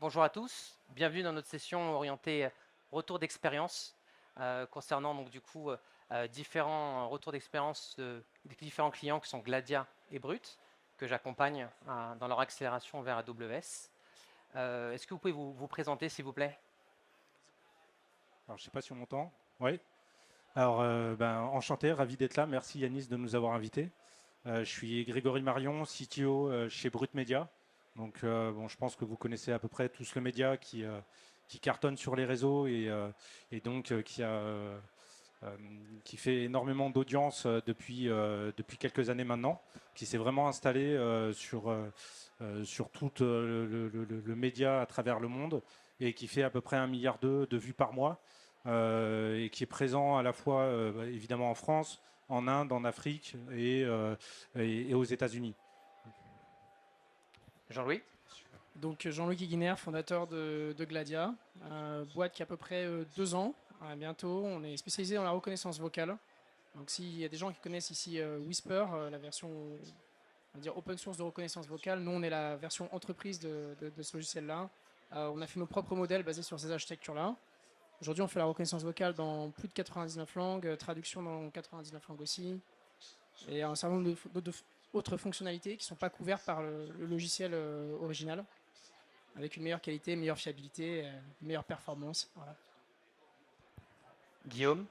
Bonjour à tous, bienvenue dans notre session orientée retour d'expérience concernant donc du coup différents retours d'expérience des différents clients qui sont Gladia et Brut que j'accompagne dans leur accélération vers AWS. Est-ce que vous pouvez vous présenter s'il vous plaît? Alors, je ne sais pas si on m'entend. Oui. Alors, enchanté, ravi d'être là. Merci Yanis de nous avoir invités. Je suis Grégory Marion, CTO chez Brut Media. Donc, bon, je pense que vous connaissez à peu près tous le média qui cartonne sur les réseaux et donc qui fait énormément d'audience depuis quelques années maintenant, qui s'est vraiment installé sur tout le média à travers le monde et qui fait à peu près 1,2 milliard de vues par mois et qui est présent à la fois évidemment en France, en Inde, en Afrique et aux États-Unis. Jean-Louis? Donc Jean-Luc Guiguiner, fondateur de Gladia, boîte qui a à peu près 2 ans, bientôt. On est spécialisé dans la reconnaissance vocale. Donc s'il y a des gens qui connaissent ici Whisper, la version on va dire open source de reconnaissance vocale, nous on est la version entreprise de ce logiciel-là. On a fait nos propres modèles basés sur ces architectures-là. Aujourd'hui on fait la reconnaissance vocale dans plus de 99 langues, traduction dans 99 langues aussi, et un certain nombre d'autres fonctionnalités qui ne sont pas couvertes par le logiciel original, avec une meilleure qualité, une meilleure fiabilité, une meilleure performance. Voilà. Guillaume?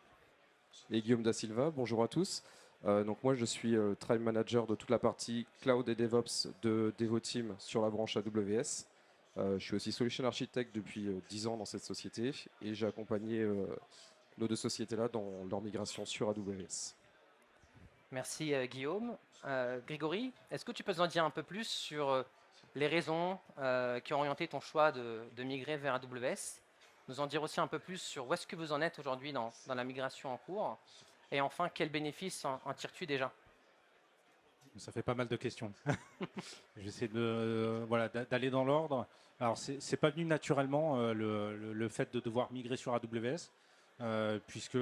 Et Guillaume Da Silva, bonjour à tous. Donc moi je suis Tribe Manager de toute la partie Cloud et DevOps de Devoteam sur la branche AWS. Je suis aussi Solution Architect depuis 10 ans dans cette société et j'ai accompagné nos deux sociétés-là dans leur migration sur AWS. Merci Guillaume. Grégory, est-ce que tu peux nous en dire un peu plus sur les raisons qui ont orienté ton choix de migrer vers AWS? Nous en dire aussi un peu plus sur où est-ce que vous en êtes aujourd'hui dans la migration en cours? Et enfin, quels bénéfices en tires-tu déjà? Ça fait pas mal de questions. J'essaie d'aller dans l'ordre. Alors, c'est pas venu naturellement le fait de devoir migrer sur AWS, puisque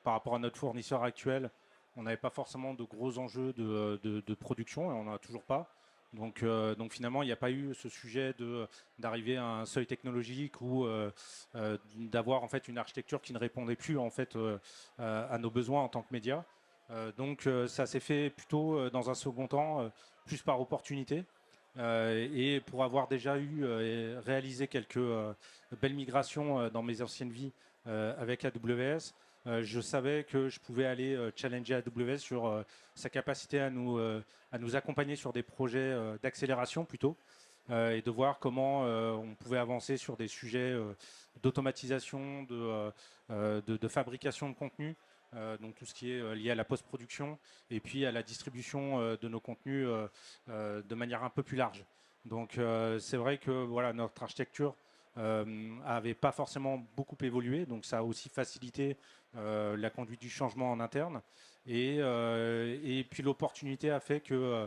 par rapport à notre fournisseur actuel, on n'avait pas forcément de gros enjeux de production et on n'en a toujours pas. Donc finalement, il n'y a pas eu ce sujet d'arriver à un seuil technologique ou d'avoir en fait une architecture qui ne répondait plus en fait à nos besoins en tant que média. Ça s'est fait plutôt dans un second temps, plus par opportunité. Et pour avoir déjà réalisé quelques belles migrations dans mes anciennes vies avec AWS, je savais que je pouvais aller challenger AWS sur sa capacité à nous accompagner sur des projets d'accélération plutôt, et de voir comment on pouvait avancer sur des sujets d'automatisation, de fabrication de contenu. Donc tout ce qui est lié à la post-production et puis à la distribution de nos contenus de manière un peu plus large. Donc c'est vrai que voilà, notre architecture avait pas forcément beaucoup évolué, donc ça a aussi facilité la conduite du changement en interne. Et puis l'opportunité a fait que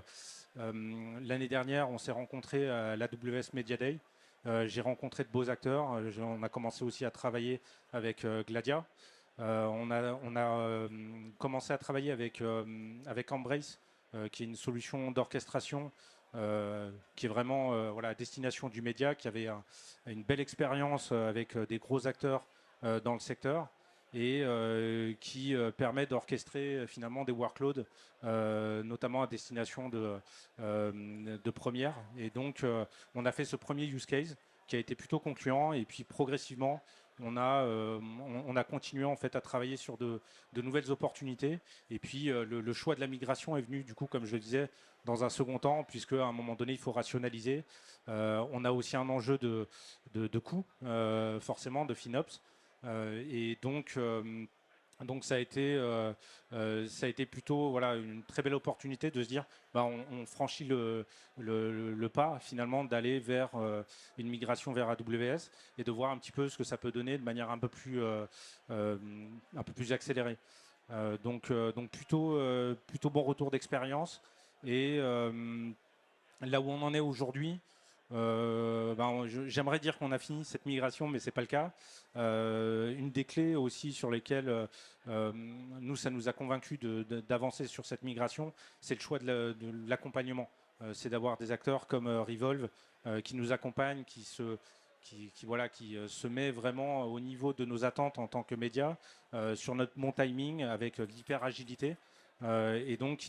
l'année dernière, on s'est rencontrés à l'AWS Media Day. J'ai rencontré de beaux acteurs. On a commencé aussi à travailler avec Gladia. On a commencé à travailler avec Embrace, qui est une solution d'orchestration qui est vraiment à destination du média, qui avait une belle expérience avec des gros acteurs dans le secteur et qui permet d'orchestrer finalement des workloads, notamment à destination de premières. Et donc, on a fait ce premier use case qui a été plutôt concluant et puis progressivement, on a continué en fait à travailler sur de nouvelles opportunités. Et puis le choix de la migration est venu du coup, comme je le disais, dans un second temps, puisque à un moment donné, il faut rationaliser. On a aussi un enjeu de coût, forcément, de FinOps. Donc ça a été plutôt voilà, une très belle opportunité de se dire on franchit le pas finalement d'aller vers une migration vers AWS et de voir un petit peu ce que ça peut donner de manière un peu plus accélérée. Donc plutôt bon retour d'expérience. Et là où on en est aujourd'hui, J'aimerais dire qu'on a fini cette migration, mais c'est pas le cas. Une des clés aussi sur lesquelles nous, ça nous a convaincus d'avancer sur cette migration, c'est le choix de l'accompagnement. C'est d'avoir des acteurs comme Revolve qui nous accompagnent, qui se met vraiment au niveau de nos attentes en tant que média, sur notre bon timing, avec l'hyper agilité. Et donc,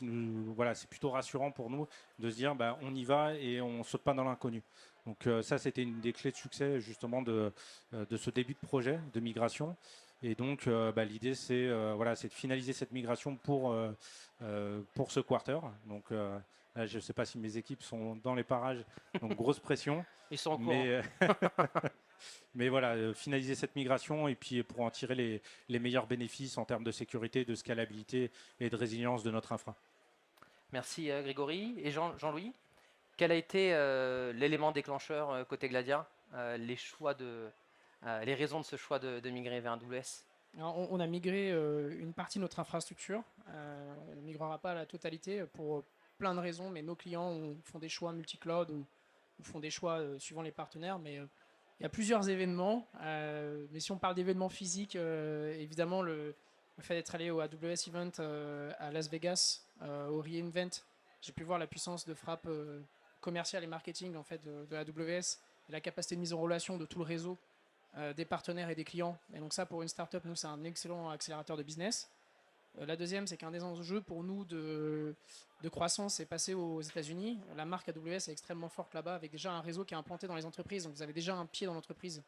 c'est plutôt rassurant pour nous de se dire on y va et on ne saute pas dans l'inconnu. Donc ça, c'était une des clés de succès justement de ce début de projet de migration. Et donc, l'idée, c'est de finaliser cette migration pour ce quarter. Donc, là, je ne sais pas si mes équipes sont dans les parages, donc grosse pression. Ils sont au courant. Mais voilà, finaliser cette migration et puis pour en tirer les meilleurs bénéfices en termes de sécurité, de scalabilité et de résilience de notre infra. Merci Grégory. Et Jean-Louis, quel a été l'élément déclencheur côté Gladia, les raisons de ce choix de migrer vers AWS? Alors, on a migré une partie de notre infrastructure. On ne migrera pas la totalité pour plein de raisons, mais nos clients font des choix multi-cloud ou font des choix suivant les partenaires. Mais il y a plusieurs événements. Mais si on parle d'événements physiques, évidemment, le fait d'être allé au AWS Event à Las Vegas, au reInvent, j'ai pu voir la puissance de frappe commerciale et marketing en fait, de AWS et la capacité de mise en relation de tout le réseau des partenaires et des clients. Et donc ça, pour une startup, nous, c'est un excellent accélérateur de business. La deuxième, c'est qu'un des enjeux pour nous de croissance, c'est passer aux États-Unis. La marque AWS est extrêmement forte là-bas, avec déjà un réseau qui est implanté dans les entreprises. Donc vous avez déjà un pied dans l'entreprise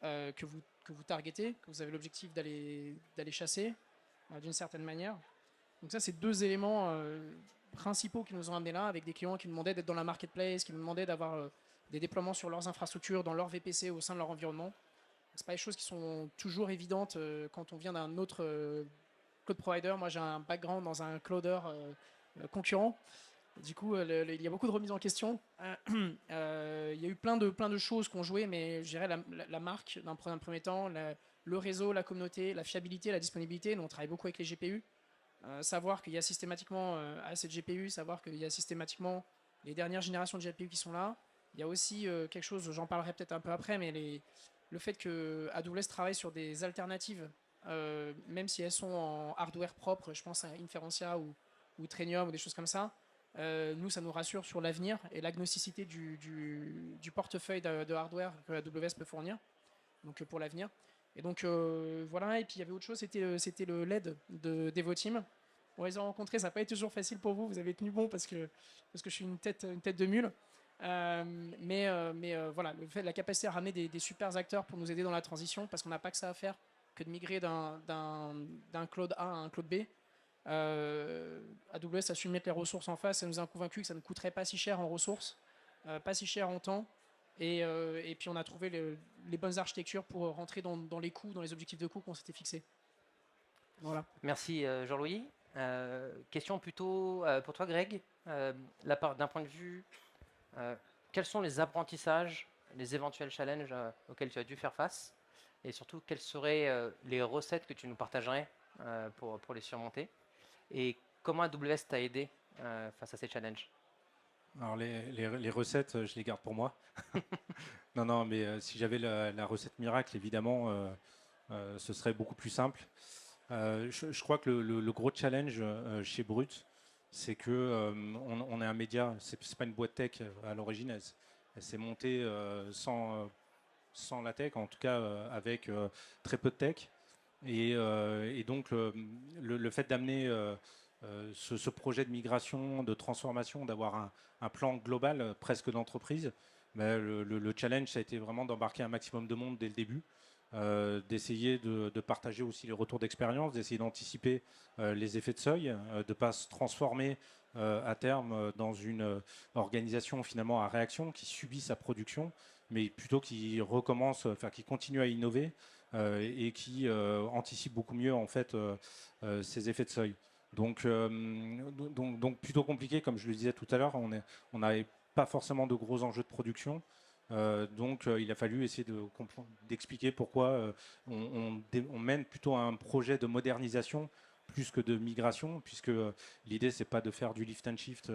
que vous targetez, que vous avez l'objectif d'aller chasser d'une certaine manière. Donc ça, c'est deux éléments principaux qui nous ont amenés là, avec des clients qui nous demandaient d'être dans la marketplace, qui nous demandaient d'avoir des déploiements sur leurs infrastructures, dans leur VPC, au sein de leur environnement. Ce pas des choses qui sont toujours évidentes quand on vient d'un autre cloud provider. Moi, j'ai un background dans un cloudeur concurrent. Du coup, il y a beaucoup de remises en question. Il y a eu plein de choses qu'on jouait, mais je dirais la marque, d'un premier temps, le réseau, la communauté, la fiabilité, la disponibilité. Nous, on travaille beaucoup avec les GPU. Savoir qu'il y a systématiquement assez de GPU, savoir qu'il y a systématiquement les dernières générations de GPU qui sont là. Il y a aussi quelque chose, j'en parlerai peut-être un peu après, mais le fait que AWS travaille sur des alternatives, même si elles sont en hardware propre, je pense à Inferentia ou Trainium ou des choses comme ça, nous, ça nous rassure sur l'avenir et l'agnosticité du portefeuille de hardware que AWS peut fournir, donc pour l'avenir. Et donc voilà, et puis il y avait autre chose, c'était le LED de Devoteam. On les a rencontrés, ça n'a pas été toujours facile pour vous, vous avez tenu bon parce que je suis une tête de mule. Mais voilà, la capacité à ramener des super acteurs pour nous aider dans la transition, parce qu'on n'a pas que ça à faire que de migrer d'un cloud A à un cloud B. AWS a su mettre les ressources en face, ça nous a convaincus que ça ne coûterait pas si cher en ressources, pas si cher en temps, et puis on a trouvé les bonnes architectures pour rentrer dans les coûts, dans les objectifs de coûts qu'on s'était fixés. Voilà. Merci Jean-Louis. Question plutôt pour toi Greg, d'un point de vue, quels sont les apprentissages, les éventuels challenges auxquels tu as dû faire face, et surtout quelles seraient les recettes que tu nous partagerais pour les surmonter, et comment AWS t'a aidé face à ces challenges? Alors les recettes, je les garde pour moi. Non, mais si j'avais la recette miracle, évidemment, ce serait beaucoup plus simple. Je crois que le gros challenge chez Brut, c'est que on est un média, c'est pas une boîte tech à l'origine, elle s'est montée sans la tech, en tout cas avec très peu de tech. Et donc le fait d'amener ce projet de migration, de transformation, d'avoir un plan global presque d'entreprise, le challenge, ça a été vraiment d'embarquer un maximum de monde dès le début, d'essayer de partager aussi les retours d'expérience, d'essayer d'anticiper les effets de seuil, de ne pas se transformer à terme dans une organisation finalement à réaction qui subit sa production, mais plutôt qui recommence, enfin qui continue à innover et qui anticipe beaucoup mieux en fait ces effets de seuil. Donc plutôt compliqué, comme je le disais tout à l'heure, on n'avait pas forcément de gros enjeux de production. Donc il a fallu essayer d'expliquer pourquoi on mène plutôt un projet de modernisation plus que de migration, puisque l'idée, c'est pas de faire du lift and shift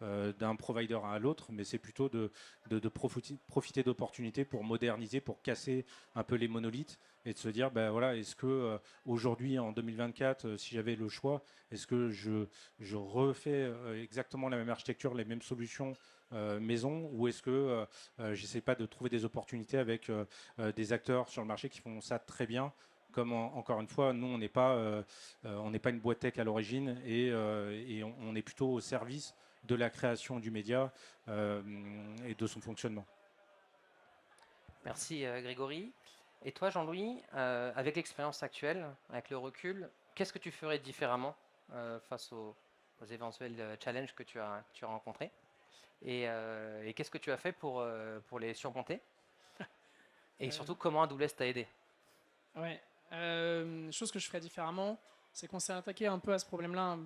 d'un provider à l'autre, mais c'est plutôt de profiter d'opportunités pour moderniser, pour casser un peu les monolithes et de se dire, ben voilà, est-ce que aujourd'hui, en 2024, si j'avais le choix, est-ce que je refais exactement la même architecture, les mêmes solutions maison, ou est-ce que j'essaie pas de trouver des opportunités avec des acteurs sur le marché qui font ça très bien, comme encore une fois, nous, on n'est pas une boîte tech à l'origine et on est plutôt au service de la création du média et de son fonctionnement. Merci Grégory. Et toi Jean-Louis, avec l'expérience actuelle, avec le recul, qu'est-ce que tu ferais différemment face aux éventuels challenges que tu as rencontrés et qu'est-ce que tu as fait pour les surmonter? Et surtout, comment AWS t'a aidé? Ouais. Chose que je ferais différemment, c'est qu'on s'est attaqué un peu à ce problème-là.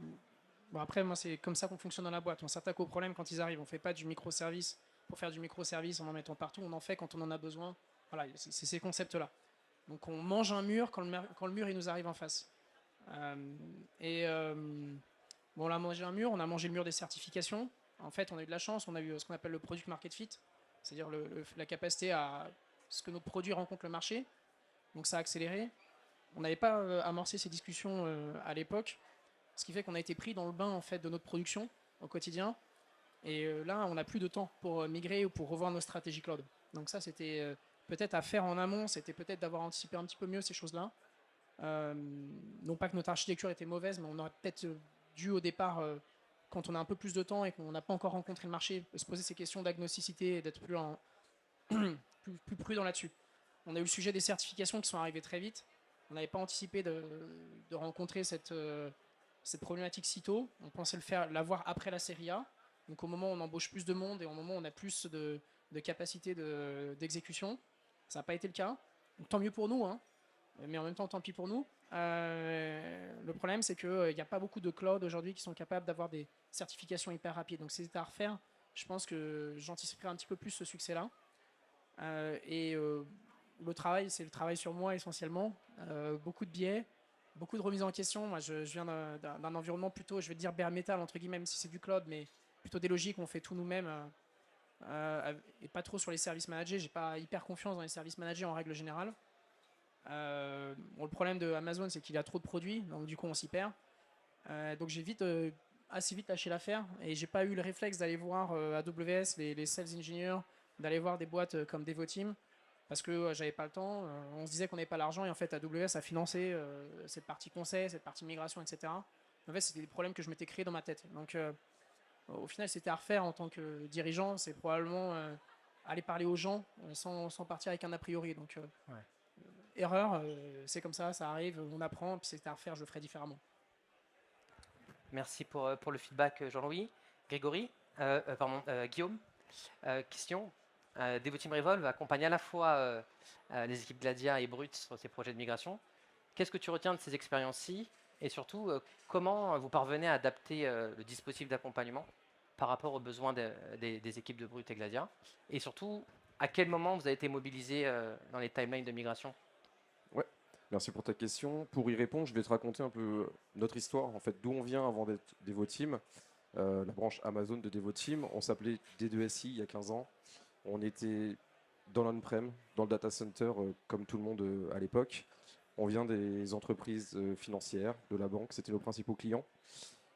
Bon, après, moi, c'est comme ça qu'on fonctionne dans la boîte. On s'attaque aux problèmes quand ils arrivent. On fait pas du microservice pour faire du microservice en en mettant partout. On en fait quand on en a besoin. Voilà, c'est ces concepts-là. Donc, on mange un mur quand le mur il nous arrive en face. Euh, et bon, on a mangé un mur. On a mangé le mur des certifications. En fait, on a eu de la chance. On a eu ce qu'on appelle le product market fit, c'est-à-dire la capacité à ce que nos produits rencontrent le marché. Donc, ça a accéléré. On n'avait pas amorcé ces discussions à l'époque, ce qui fait qu'on a été pris dans le bain en fait de notre production au quotidien. Et là, on n'a plus de temps pour migrer ou pour revoir nos stratégies cloud. Donc ça, c'était peut-être à faire en amont, c'était peut-être d'avoir anticipé un petit peu mieux ces choses-là. Euh, non pas que notre architecture était mauvaise, mais on aurait peut-être dû au départ, quand on a un peu plus de temps et qu'on n'a pas encore rencontré le marché, se poser ces questions d'agnosticité et d'être plus prudent là-dessus. On a eu le sujet des certifications qui sont arrivées très vite. On n'avait pas anticipé de rencontrer cette problématique si tôt. On pensait l'avoir après la série A. Donc au moment où on embauche plus de monde et au moment où on a plus de capacité d'exécution. Ça n'a pas été le cas. Donc, tant mieux pour nous, hein. Mais en même temps, tant pis pour nous. Le problème, c'est qu'il n'y a pas beaucoup de clouds aujourd'hui qui sont capables d'avoir des certifications hyper rapides. Donc si c'était à refaire, je pense que j'anticiperais un petit peu plus ce succès-là. Et le travail, c'est le travail sur moi essentiellement. Beaucoup de biais, beaucoup de remises en question. Moi, je viens d'un environnement plutôt, je vais dire bare metal, entre guillemets, même si c'est du cloud, mais plutôt des logiques où on fait tout nous-mêmes et pas trop sur les services managés. J'ai pas hyper confiance dans les services managés en règle générale. Bon, le problème de Amazon, c'est qu'il a trop de produits, donc du coup, on s'y perd. Donc j'ai assez vite lâché l'affaire et j'ai pas eu le réflexe d'aller voir AWS, les sales engineers, d'aller voir des boîtes comme Devoteam parce que j'avais pas le temps. On se disait qu'on n'avait pas l'argent et en fait AWS a financé cette partie conseil, cette partie migration, etc. En fait, c'était des problèmes que je m'étais créé dans ma tête. Donc au final, c'était à refaire en tant que dirigeant. C'est probablement aller parler aux gens sans partir avec un a priori. Donc Ouais. erreur, c'est comme ça arrive, on apprend, puis c'est à refaire, je le ferai différemment. Merci pour le feedback, Jean-Louis. Grégory, Guillaume, question. Devoteam Revolve accompagne à la fois les équipes Gladia et Brut sur ces projets de migration. Qu'est-ce que tu retiens de ces expériences-ci et surtout, comment vous parvenez à adapter le dispositif d'accompagnement par rapport aux besoins des équipes de Brut et Gladia? Et surtout, à quel moment vous avez été mobilisé dans les timelines de migration? Ouais, merci pour ta question. Pour y répondre, je vais te raconter un peu notre histoire, en fait, d'où on vient avant d'être Devoteam. La branche Amazon de Devoteam, on s'appelait D2SI il y a 15 ans. On était dans l'on-prem, dans le data center, comme tout le monde à l'époque. On vient des entreprises financières, de la banque, c'était nos principaux clients.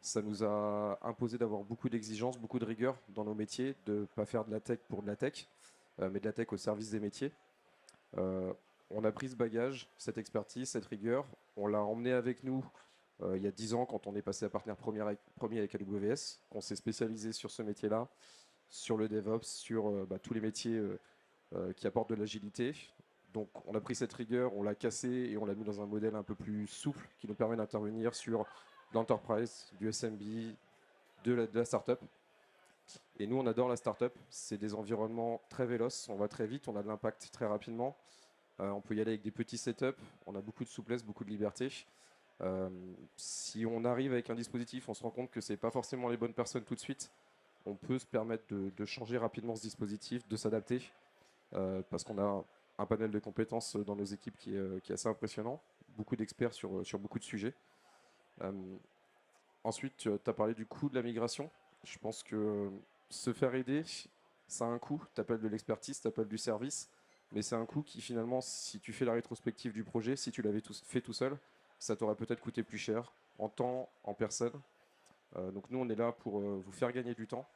Ça nous a imposé d'avoir beaucoup d'exigences, beaucoup de rigueur dans nos métiers, de ne pas faire de la tech pour de la tech, mais de la tech au service des métiers. On a pris ce bagage, cette expertise, cette rigueur, on l'a emmené avec nous il y a 10 ans quand on est passé à partenaire premier avec AWS. On s'est spécialisé sur ce métier-là, sur le DevOps, sur tous les métiers qui apportent de l'agilité. Donc on a pris cette rigueur, on l'a cassée et on l'a mis dans un modèle un peu plus souple qui nous permet d'intervenir sur l'enterprise, du SMB, de la startup. Et nous, on adore la startup. C'est des environnements très véloces, on va très vite, on a de l'impact très rapidement. On peut y aller avec des petits setups, on a beaucoup de souplesse, beaucoup de liberté. Si on arrive avec un dispositif, on se rend compte que ce n'est pas forcément les bonnes personnes tout de suite. On peut se permettre de changer rapidement ce dispositif, de s'adapter, parce qu'on a un panel de compétences dans nos équipes qui est assez impressionnant, beaucoup d'experts sur beaucoup de sujets. Euh, Ensuite, tu as parlé du coût de la migration. Je pense que se faire aider, ça a un coût. Tu appelles de l'expertise, tu appelles du service, mais c'est un coût qui finalement, si tu fais la rétrospective du projet, si tu l'avais fait tout seul, ça t'aurait peut-être coûté plus cher en temps, en personne. Donc nous, on est là pour vous faire gagner du temps,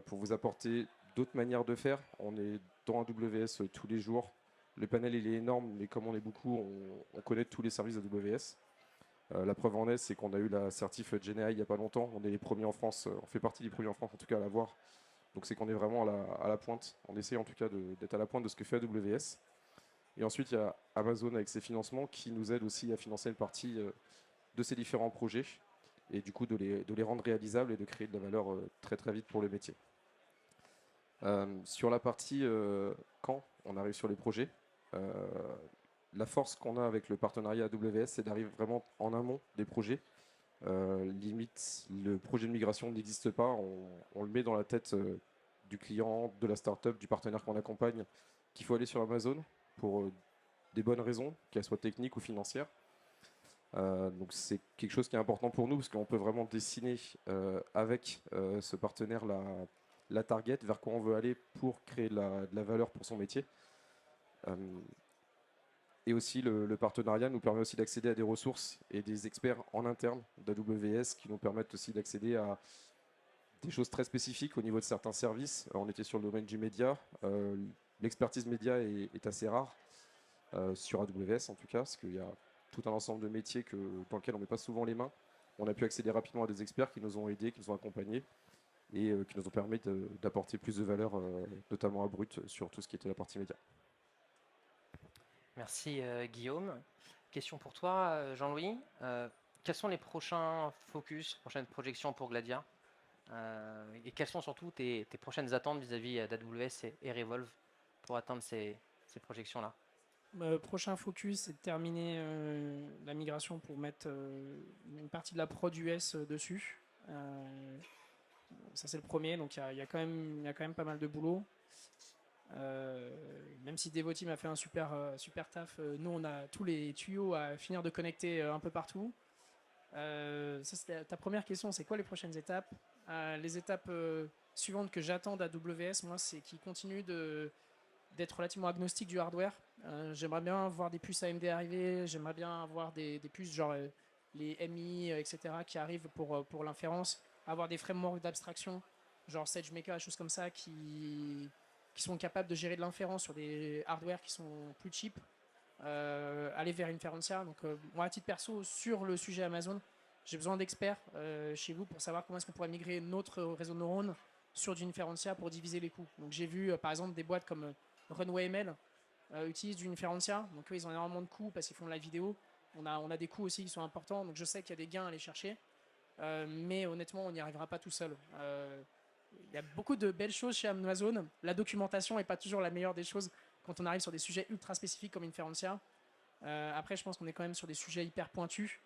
pour vous apporter d'autres manières de faire. On est dans AWS tous les jours. Le panel, il est énorme, mais comme on est beaucoup, on connaît tous les services AWS. La preuve en est, c'est qu'on a eu la certif GenAI il n'y a pas longtemps. On est les premiers en France, on fait partie des premiers en France en tout cas à l'avoir. Donc c'est qu'on est vraiment à la pointe. On essaie en tout cas d'être à la pointe de ce que fait AWS. Et ensuite, il y a Amazon avec ses financements qui nous aide aussi à financer une partie de ces différents projets et du coup de les rendre réalisables et de créer de la valeur très très vite pour le métier. Sur la partie quand on arrive sur les projets, euh, la force qu'on a avec le partenariat AWS, c'est d'arriver vraiment en amont des projets. Limite, le projet de migration n'existe pas, on le met dans la tête du client, de la startup, du partenaire qu'on accompagne, qu'il faut aller sur Amazon pour des bonnes raisons, qu'elles soient techniques ou financières. Donc c'est quelque chose qui est important pour nous parce qu'on peut vraiment dessiner avec ce partenaire la target, vers quoi on veut aller pour créer de la valeur pour son métier. Et aussi, le partenariat nous permet aussi d'accéder à des ressources et des experts en interne d'AWS qui nous permettent aussi d'accéder à des choses très spécifiques au niveau de certains services. On était sur le domaine du média. L'expertise média est assez rare sur AWS en tout cas, parce qu'il y a tout un ensemble de métiers dans lesquels on ne met pas souvent les mains. On a pu accéder rapidement à des experts qui nous ont aidés, qui nous ont accompagnés et qui nous ont permis d'apporter plus de valeur, notamment à Brut, sur tout ce qui était la partie média. Merci Guillaume. Question pour toi, Jean-Louis. Quels sont les prochains focus, prochaines projections pour Gladia et quelles sont surtout tes prochaines attentes vis-à-vis d'AWS et Revolve pour atteindre ces projections-là? Prochain focus, c'est de terminer la migration pour mettre une partie de la prod US dessus. Ça c'est le premier, donc il y a quand même pas mal de boulot. Même si Devoteam a fait un super taf, nous on a tous les tuyaux à finir de connecter un peu partout. Ça c'était ta première question, c'est quoi les prochaines étapes? Les étapes suivantes que j'attends d'AWS, moi, c'est qu'ils continuent d'être relativement agnostique du hardware. J'aimerais bien voir des puces AMD arriver, j'aimerais bien avoir des puces genre les MI, etc., qui arrivent pour l'inférence, avoir des frameworks d'abstraction, genre SageMaker, des choses comme ça, qui sont capables de gérer de l'inférence sur des hardware qui sont plus cheap, aller vers Inferentia. Donc moi, à titre perso, sur le sujet Amazon, j'ai besoin d'experts chez vous pour savoir comment est-ce qu'on pourrait migrer notre réseau de neurones sur du Inferentia pour diviser les coûts. Donc j'ai vu par exemple des boîtes comme Runway ML utilisent du Inferentia. Donc eux, ils ont énormément de coûts parce qu'ils font de la vidéo. On a des coûts aussi qui sont importants. Donc je sais qu'il y a des gains à aller chercher. Mais honnêtement, on n'y arrivera pas tout seul. Il y a beaucoup de belles choses chez Amazon. La documentation n'est pas toujours la meilleure des choses quand on arrive sur des sujets ultra spécifiques comme Inferentia. Après, je pense qu'on est quand même sur des sujets hyper pointus.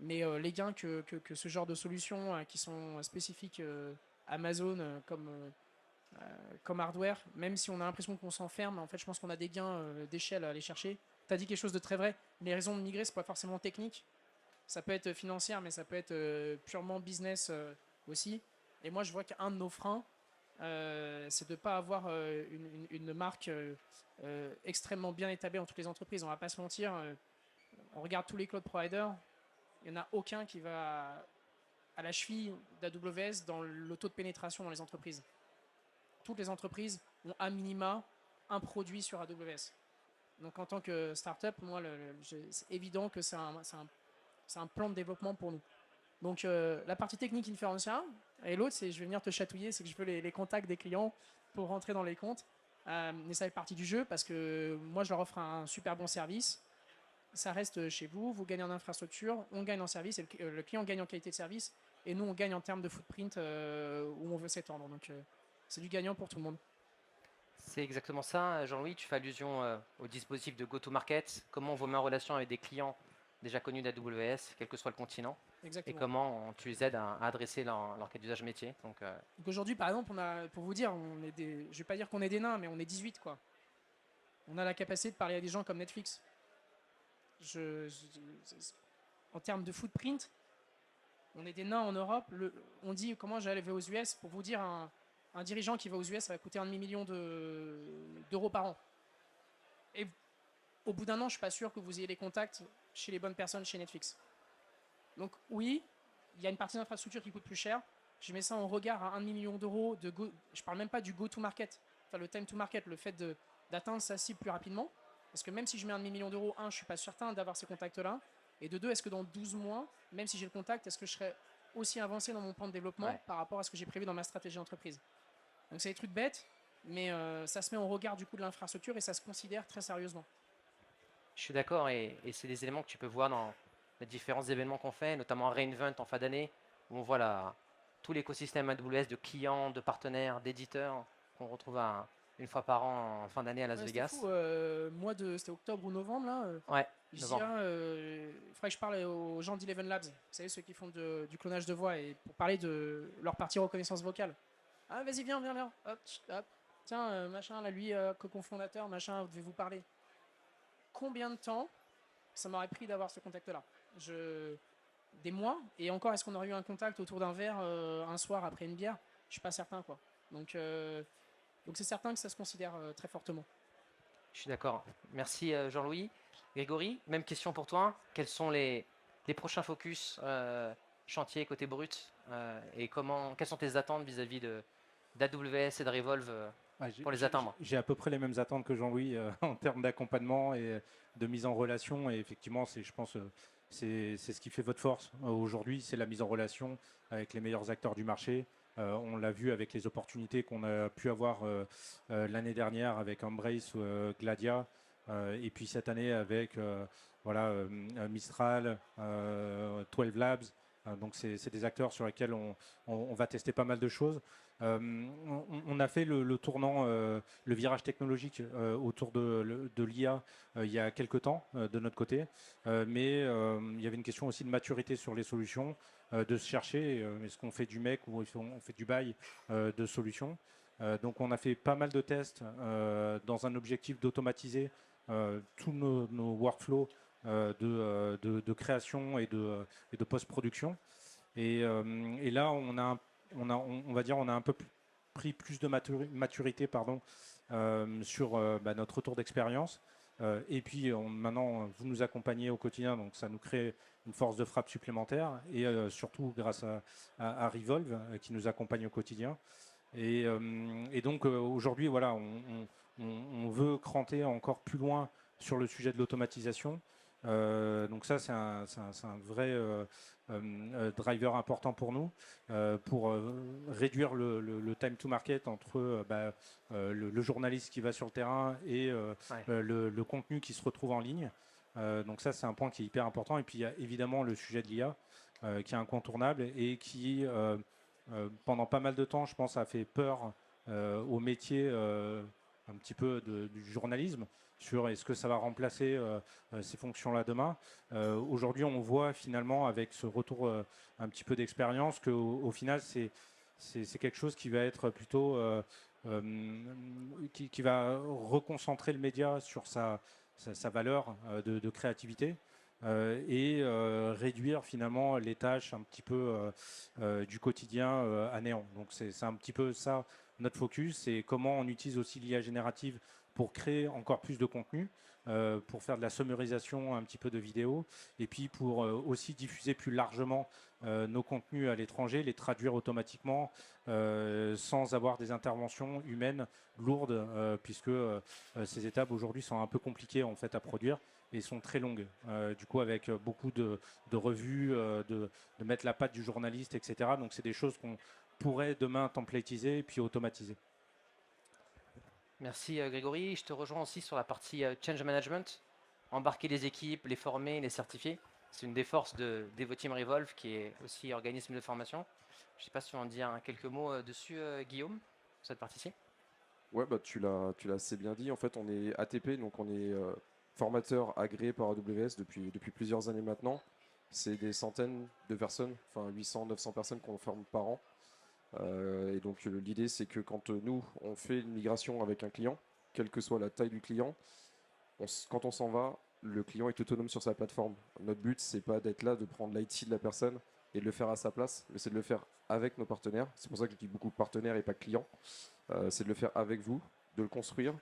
Mais les gains que ce genre de solutions qui sont spécifiques Amazon comme hardware, même si on a l'impression qu'on s'enferme, en fait, je pense qu'on a des gains d'échelle à aller chercher. Tu as dit quelque chose de très vrai. Les raisons de migrer, c'est pas forcément technique. Ça peut être financière, mais ça peut être purement business aussi. Et moi, je vois qu'un de nos freins, c'est de ne pas avoir une marque extrêmement bien établie dans toutes les entreprises. On ne va pas se mentir. On regarde tous les cloud providers. Il n'y en a aucun qui va à la cheville d'AWS dans le taux de pénétration dans les entreprises. Toutes les entreprises ont à minima un produit sur AWS. Donc en tant que startup, moi, c'est évident que c'est un plan de développement pour nous. Donc la partie technique Inferentia, et l'autre, c'est je vais venir te chatouiller, c'est que je veux les contacts des clients pour rentrer dans les comptes. Mais ça fait partie du jeu parce que moi, je leur offre un super bon service. Ça reste chez vous, vous gagnez en infrastructure, on gagne en service, et le client gagne en qualité de service, et nous, on gagne en termes de footprint où on veut s'étendre. Donc c'est du gagnant pour tout le monde. C'est exactement ça, Jean-Louis. Tu fais allusion au dispositif de go-to-market, comment on vous met en relation avec des clients déjà connus d'AWS, quel que soit le continent, et Exactement. comment tu les aides à adresser leur cas d'usage métier. Donc, aujourd'hui, par exemple, pour vous dire, je ne vais pas dire qu'on est des nains, mais on est 18, quoi. On a la capacité de parler à des gens comme Netflix. En termes de footprint, On est des nains en Europe. On dit comment j'allais aux US. Pour vous dire, un dirigeant qui va aux US, ça va coûter 1,5 million d'euros par an. Et au bout d'un an, je suis pas sûr que vous ayez les contacts chez les bonnes personnes chez Netflix. Donc oui, il y a une partie d'infrastructure qui coûte plus cher. Je mets ça en regard à 1,5 million d'euros. Je parle même pas du go-to-market, enfin le time to market, le fait d'atteindre sa cible plus rapidement. Parce que même si je mets 1,5 million d'euros, je suis pas certain d'avoir ces contacts-là. Et de deux, est-ce que dans 12 mois, même si j'ai le contact, est-ce que je serai aussi avancé dans mon plan de développement par rapport à ce que j'ai prévu dans ma stratégie d'entreprise? Donc c'est des trucs bêtes, mais ça se met en regard du coût de l'infrastructure et ça se considère très sérieusement. Je suis d'accord, et c'est des éléments que tu peux voir dans les différents événements qu'on fait, notamment à Reinvent en fin d'année, où on voit tout l'écosystème AWS de clients, de partenaires, d'éditeurs qu'on retrouve une fois par an en fin d'année à Las Ouais, Vegas. C'était fou, c'était octobre ou novembre là. Ouais, Il novembre. faudrait que je parle aux gens d'Eleven Labs, vous savez, ceux qui font du clonage de voix, et pour parler de leur partie reconnaissance vocale. Ah, vas-y, viens, hop, hop. Tiens, machin, là, lui, co-fondateur, machin, vous devez vous parler. Combien de temps ça m'aurait pris d'avoir ce contact-là? Des mois, et encore, est-ce qu'on aurait eu un contact autour d'un verre un soir après une bière? Je suis pas certain, quoi. Donc c'est certain que ça se considère très fortement. Je suis d'accord. Merci Jean-Louis. Grégory, même question pour toi. Quels sont les prochains focus chantier côté brut et quelles sont tes attentes vis-à-vis d'AWS et de Revolve pour les atteindre? J'ai à peu près les mêmes attentes que Jean-Louis en termes d'accompagnement et de mise en relation. Et effectivement, je pense, c'est ce qui fait votre force aujourd'hui, c'est la mise en relation avec les meilleurs acteurs du marché. On l'a vu avec les opportunités qu'on a pu avoir l'année dernière avec Embrace, Gladia, et puis cette année avec Mistral, 12 Labs. Donc c'est des acteurs sur lesquels on va tester pas mal de choses. On a fait le tournant, le virage technologique autour de l'IA il y a quelques temps de notre côté, mais il y avait une question aussi de maturité sur les solutions, de se chercher, est-ce qu'on fait du make ou on fait du buy de solutions. Donc on a fait pas mal de tests dans un objectif d'automatiser tous nos workflows de création et de post-production. Et là, on va dire, on a un peu pris plus de maturité sur notre retour d'expérience. Et puis maintenant, vous nous accompagnez au quotidien, donc ça nous crée une force de frappe supplémentaire. Et surtout grâce à Revolve qui nous accompagne au quotidien. Et donc aujourd'hui, voilà, on veut cranter encore plus loin sur le sujet de l'automatisation. Donc ça, c'est un vrai driver important pour nous, pour réduire le time to market entre le journaliste qui va sur le terrain et le contenu qui se retrouve en ligne. Donc ça, c'est un point qui est hyper important. Et puis il y a évidemment le sujet de l'IA qui est incontournable et qui, pendant pas mal de temps, je pense, a fait peur au métier un petit peu du journalisme, sur est-ce que ça va remplacer ces fonctions-là demain. Aujourd'hui, on voit finalement, avec ce retour un petit peu d'expérience, qu'au final, c'est quelque chose qui va être plutôt qui va reconcentrer le média sur sa valeur de créativité et réduire finalement les tâches un petit peu du quotidien à néant. Donc c'est un petit peu ça notre focus, c'est comment on utilise aussi l'IA générative pour créer encore plus de contenu, pour faire de la sommarisation un petit peu de vidéos, et puis pour aussi diffuser plus largement nos contenus à l'étranger, les traduire automatiquement sans avoir des interventions humaines lourdes, puisque ces étapes aujourd'hui sont un peu compliquées en fait à produire et sont très longues. Du coup, avec beaucoup de revues, de mettre la patte du journaliste, etc. Donc c'est des choses qu'on pourrait demain templatiser et puis automatiser. Merci Grégory. Je te rejoins aussi sur la partie change management. Embarquer les équipes, les former, les certifier. C'est une des forces de Devoteam Revolve, qui est aussi organisme de formation. Je ne sais pas si tu veux en dire quelques mots dessus, Guillaume, sur cette partie-ci. Ouais, tu l'as assez bien dit. En fait, on est ATP, donc on est formateur agréé par AWS depuis plusieurs années maintenant. C'est des centaines de personnes, enfin 800, 900 personnes qu'on forme par an. Et donc l'idée, c'est que quand nous, on fait une migration avec un client, quelle que soit la taille du client, quand on s'en va, le client est autonome sur sa plateforme. Notre but, c'est pas d'être là, de prendre l'IT de la personne et de le faire à sa place, mais c'est de le faire avec nos partenaires. C'est pour ça que je dis beaucoup partenaires et pas clients. C'est de le faire avec vous, de le construire,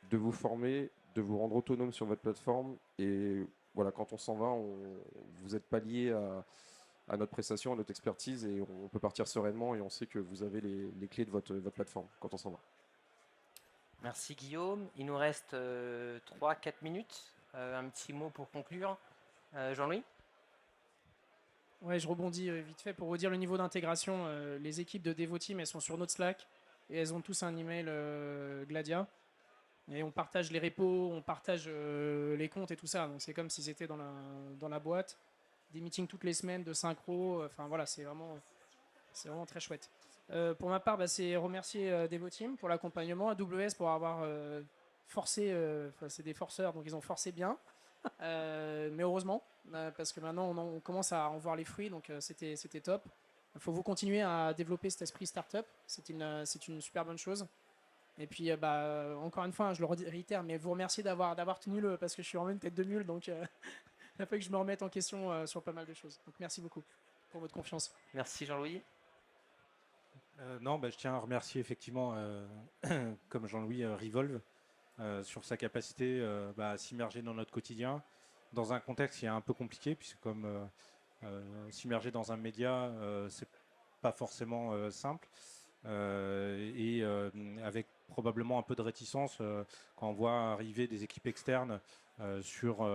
de vous former, de vous rendre autonome sur votre plateforme. Et voilà, quand on s'en va, vous n'êtes pas lié à notre prestation, à notre expertise, et on peut partir sereinement et on sait que vous avez les clés de votre plateforme quand on s'en va. Merci Guillaume. Il nous reste 3-4 minutes. Un petit mot pour conclure. Jean-Louis? Ouais, je rebondis vite fait pour vous dire le niveau d'intégration. Les équipes de Devoteam, elles sont sur notre Slack et elles ont tous un email Gladia. Et on partage les repos, on partage les comptes et tout ça. Donc c'est comme si c'était dans la boîte. Des meetings toutes les semaines de synchro. Enfin voilà, c'est vraiment très chouette. Pour ma part, c'est remercier Devoteam pour l'accompagnement, AWS pour avoir forcé. C'est des forceurs, donc ils ont forcé bien. Mais heureusement, parce que maintenant on commence à en voir les fruits, donc c'était top. Il faut vous continuer à développer cet esprit startup, c'est une super bonne chose. Et puis encore une fois, je le réitère, mais vous remercier d'avoir tenu parce que je suis vraiment une tête de mule, donc il a fallu que je me remette en question sur pas mal de choses. Donc merci beaucoup pour votre confiance. Merci Jean-Louis. Non, je tiens à remercier effectivement, comme Jean-Louis, Revolve sur sa capacité à s'immerger dans notre quotidien, dans un contexte qui est un peu compliqué, puisque comme s'immerger dans un média, c'est pas forcément simple, et avec probablement un peu de réticence quand on voit arriver des équipes externes sur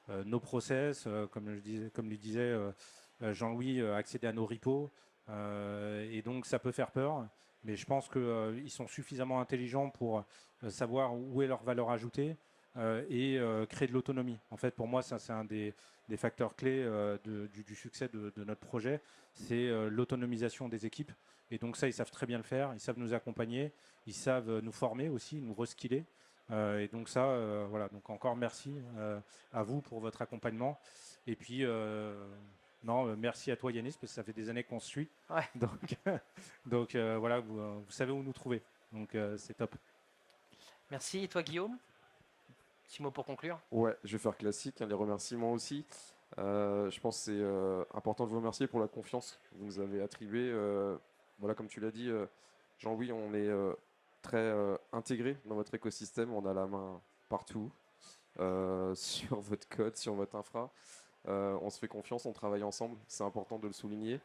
nos process, comme lui disait Jean-Louis, accéder à nos repos. Et donc ça peut faire peur, mais je pense qu'ils sont suffisamment intelligents pour savoir où est leur valeur ajoutée et créer de l'autonomie. En fait, pour moi, ça c'est un des facteurs clés du succès de notre projet, c'est l'autonomisation des équipes. Et donc ça, ils savent très bien le faire, ils savent nous accompagner, ils savent nous former aussi, nous reskiller. Et donc ça, voilà, donc encore merci à vous pour votre accompagnement. Et puis non, merci à toi Yanis, parce que ça fait des années qu'on se suit. Ouais. Donc voilà, vous savez où nous trouver. Donc c'est top. Merci. Et toi Guillaume? Petit mot pour conclure. Ouais, je vais faire classique, les remerciements aussi. Je pense que c'est important de vous remercier pour la confiance que vous nous avez attribuée. Voilà, comme tu l'as dit, Jean-Louis, on est très intégré dans votre écosystème. On a la main partout sur votre code, sur votre infra. On se fait confiance, on travaille ensemble, c'est important de le souligner.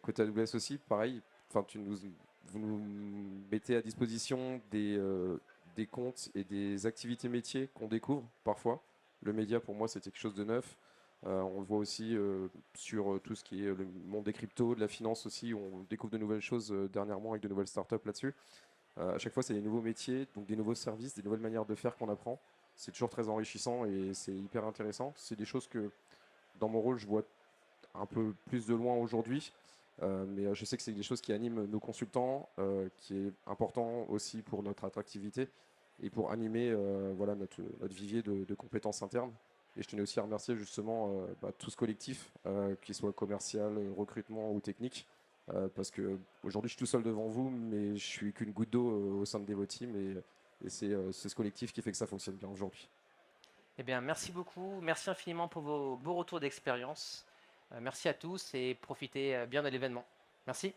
Côté AWS aussi, pareil, vous nous mettez à disposition des comptes et des activités métiers qu'on découvre parfois. Le média, pour moi, c'était quelque chose de neuf. On le voit aussi sur tout ce qui est le monde des cryptos, de la finance aussi, on découvre de nouvelles choses dernièrement avec de nouvelles startups là-dessus. À chaque fois, c'est des nouveaux métiers, donc des nouveaux services, des nouvelles manières de faire qu'on apprend. C'est toujours très enrichissant et c'est hyper intéressant. C'est des choses que, dans mon rôle, je vois un peu plus de loin aujourd'hui. Mais je sais que c'est des choses qui animent nos consultants, qui est important aussi pour notre attractivité et pour animer voilà, notre vivier de compétences internes. Et je tenais aussi à remercier justement tout ce collectif, qu'il soit commercial, recrutement ou technique. Parce que aujourd'hui je suis tout seul devant vous, mais je suis qu'une goutte d'eau au sein de Devoteam et c'est ce collectif qui fait que ça fonctionne bien aujourd'hui. Eh bien, merci beaucoup. Merci infiniment pour vos beaux retours d'expérience. Merci à tous et profitez bien de l'événement. Merci.